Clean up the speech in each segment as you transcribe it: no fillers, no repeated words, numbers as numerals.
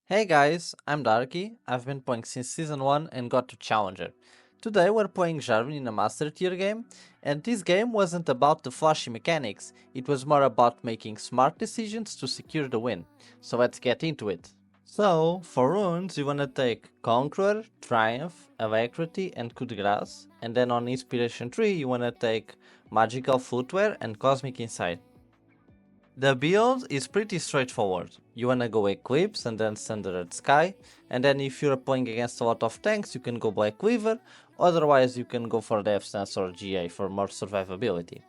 Hey guys, I'm Darky. I've been playing since season 1 and got to Challenger. Today we're playing Jarvan in a Master tier game, and this game wasn't about the flashy mechanics, it was more about making smart decisions to secure the win. So let's get into it. So, for runes you wanna take Conqueror, Triumph, Alacrity and Coup de Grace, and then on Inspiration 3 you wanna take Magical Footwear and Cosmic Insight. The build is pretty straightforward. You wanna go Eclipse and then Standard Sky, and then if you're playing against a lot of tanks you can go Black Weaver, otherwise you can go for Death Stance or GA for more survivability.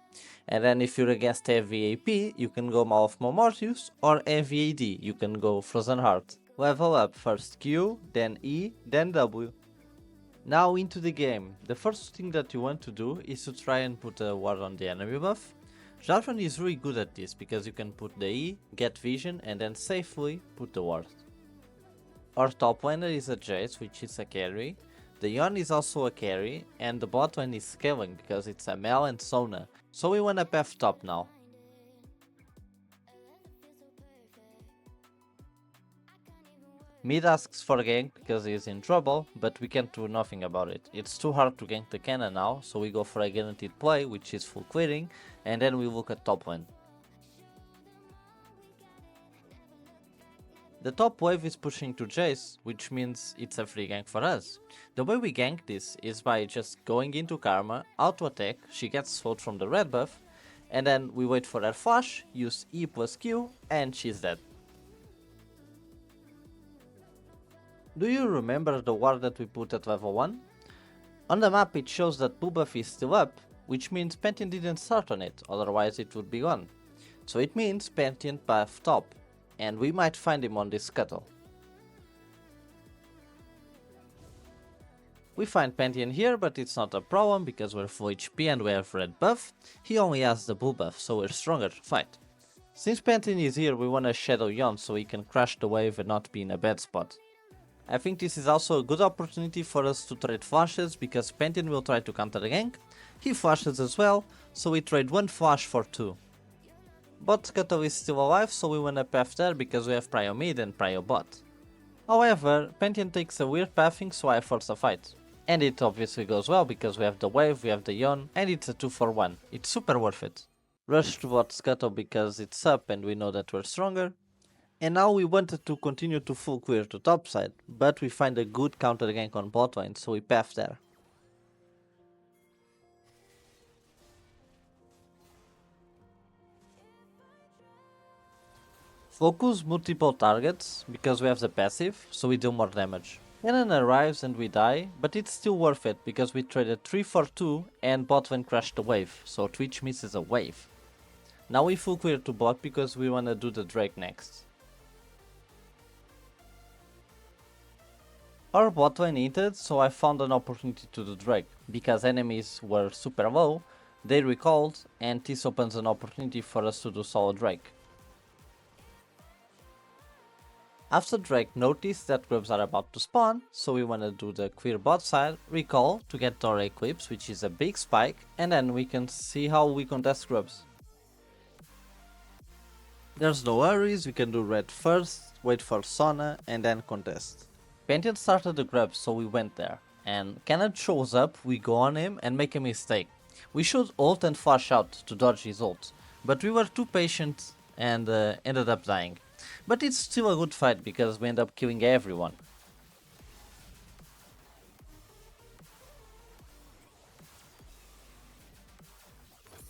And then if you're against heavy AP, you can go Maul of Mortius, or heavy AD, you can go Frozen Heart. Level up first Q, then E, then W. Now into the game. The first thing that you want to do is to try and put a ward on the enemy buff. Jarvan is really good at this because you can put the E, get vision and then safely put the ward. Our top laner is a Jace, which is a carry. The Yon is also a carry, and the bot lane is scaling because it's a Mel and Sona, so we wanna path top now. Mid asks for gank because he is in trouble, but we can't do nothing about it. It's too hard to gank the cannon now, so we go for a guaranteed play, which is full clearing, and then we look at top lane. The top wave is pushing to Jace, which means it's a free gank for us. The way we gank this is by just going into Karma, auto attack, she gets slowed from the red buff, and then we wait for her flash, use E plus Q, and she's dead. Do you remember the ward that we put at level 1? On the map it shows that blue buff is still up, which means Pantheon didn't start on it, otherwise it would be gone. So it means Pantheon path top, and we might find him on this scuttle. We find Pantheon here, but it's not a problem because we're full HP and we have red buff. He only has the blue buff, so we're stronger to fight. Since Pantheon is here, we wanna Shadow Yon so he can crash the wave and not be in a bad spot. I think this is also a good opportunity for us to trade flashes because Pantheon will try to counter the gank, he flashes as well, so we trade one flash for 2. Bot Scuttle is still alive, so we wanna path there because we have prio mid and prio bot. However, Pantheon takes a weird pathing, so I force a fight. And it obviously goes well because we have the wave, we have the Yon, and it's a 2 for 1. It's super worth it. Rush to bot Scuttle because it's up and we know that we're stronger. And now we wanted to continue to full clear to top side, but we find a good counter gank on bot lane, so we path there. Focus multiple targets, because we have the passive, so we do more damage. Cannon arrives and we die, but it's still worth it because we traded 3 for 2 and bot lane crashed the wave, so Twitch misses a wave. Now we full clear to bot because we wanna do the Drake next. Our bot lane hinted, so I found an opportunity to do Drake. Because enemies were super low, they recalled, and this opens an opportunity for us to do solo Drake. After Drake noticed that grubs are about to spawn, so we wanna do the clear bot side, recall to get our Eclipse, which is a big spike, and then we can see how we contest grubs. There's no worries, we can do red first, wait for Sona, and then contest. Pantheon started the grub, so we went there, and Cannon shows up, we go on him and make a mistake. We should ult and flash out to dodge his ult, but we were too patient and ended up dying. But it's still a good fight because we end up killing everyone.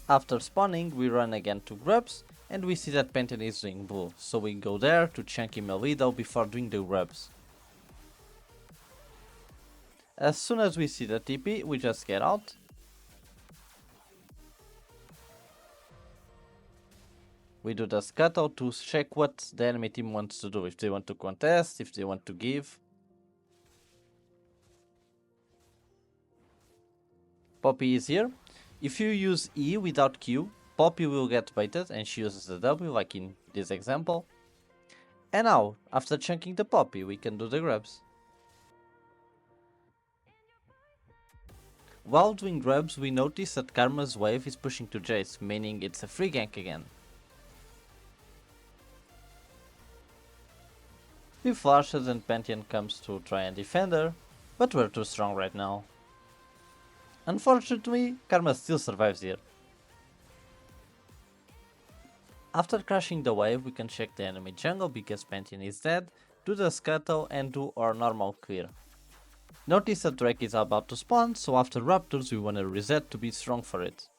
After spawning, we run again to grubs, and we see that Pantheon is doing blue, so we go there to chunk him a little before doing the grubs. As soon as we see the TP, we just get out. We do the scuttle to check what the enemy team wants to do, if they want to contest, if they want to give. Poppy is here. If you use E without Q, Poppy will get baited and she uses the W like in this example. And now, after chunking the Poppy, we can do the grubs. While doing grubs, we notice that Karma's wave is pushing to Jace, meaning it's a free gank again. He flashes and Pantheon comes to try and defend her, but we're too strong right now. Unfortunately, Karma still survives here. After crashing the wave, we can check the enemy jungle because Pantheon is dead, do the scuttle and do our normal clear. Notice that Drake is about to spawn, so after Raptors we wanna reset to be strong for it.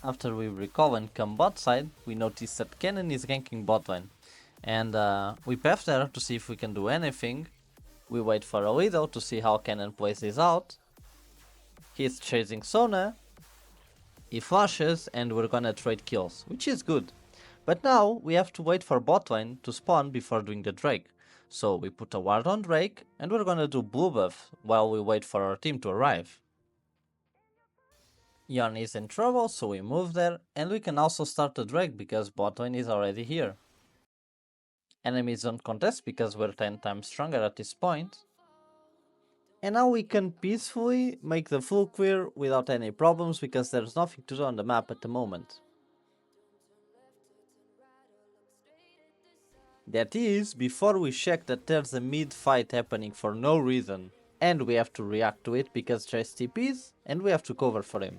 After we recall and come bot side, we notice that Cannon is ganking bot lane. And we path there to see if we can do anything. We wait for a little to see how Cannon plays this out. He's chasing Sona. He flashes and we're gonna trade kills, which is good. But now we have to wait for bot lane to spawn before doing the Drake. So we put a ward on Drake and we're gonna do blue buff while we wait for our team to arrive. Yon is in trouble, so we move there, and we can also start the Drake because bot lane is already here. Enemies don't contest because we're 10 times stronger at this point. And now we can peacefully make the full clear without any problems because there's nothing to do on the map at the moment. That is, before we check that there's a mid fight happening for no reason. And we have to react to it because Chase TPs and we have to cover for him.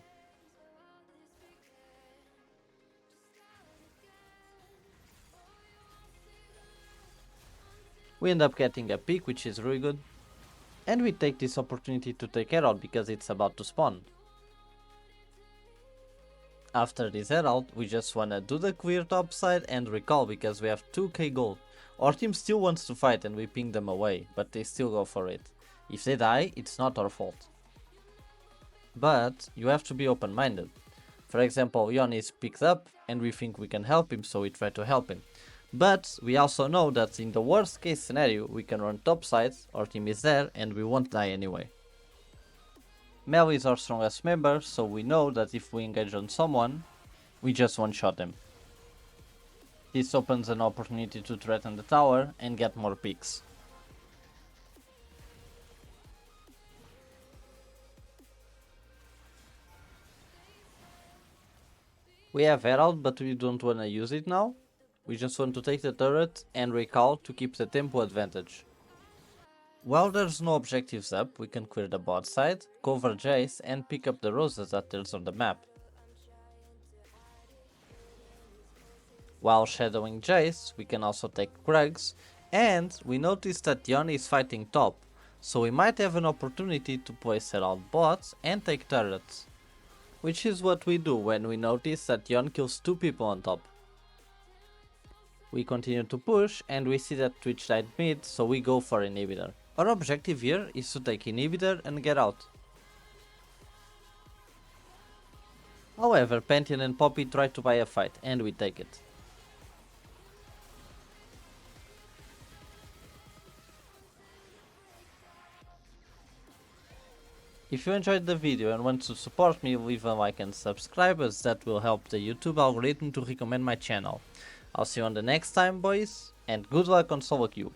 We end up getting a pick, which is really good. And we take this opportunity to take Herald because it's about to spawn. After this Herald, we just wanna do the clear top side and recall because we have 2k gold. Our team still wants to fight and we ping them away, but they still go for it. If they die, it's not our fault. But you have to be open-minded. For example, Yon is picked up and we think we can help him, so we try to help him. But we also know that in the worst case scenario we can run top sides, our team is there and we won't die anyway. Mel is our strongest member, so we know that if we engage on someone, we just one-shot them. This opens an opportunity to threaten the tower and get more picks. We have Herald, but we don't wanna use it now. We just want to take the turret and recall to keep the tempo advantage. While there's no objectives up, we can clear the bot side, cover Jace and pick up the roses that there's on the map. While shadowing Jace, we can also take Krugs, and we notice that Yon is fighting top, so we might have an opportunity to place Herald bots and take turrets. Which is what we do when we notice that Yon kills 2 people on top. We continue to push and we see that Twitch died mid, so we go for inhibitor. Our objective here is to take inhibitor and get out. However, Pantheon and Poppy try to buy a fight and we take it. If you enjoyed the video and want to support me, leave a like and subscribe, as that will help the YouTube algorithm to recommend my channel. I'll see you on the next time, boys, and good luck on solo queue.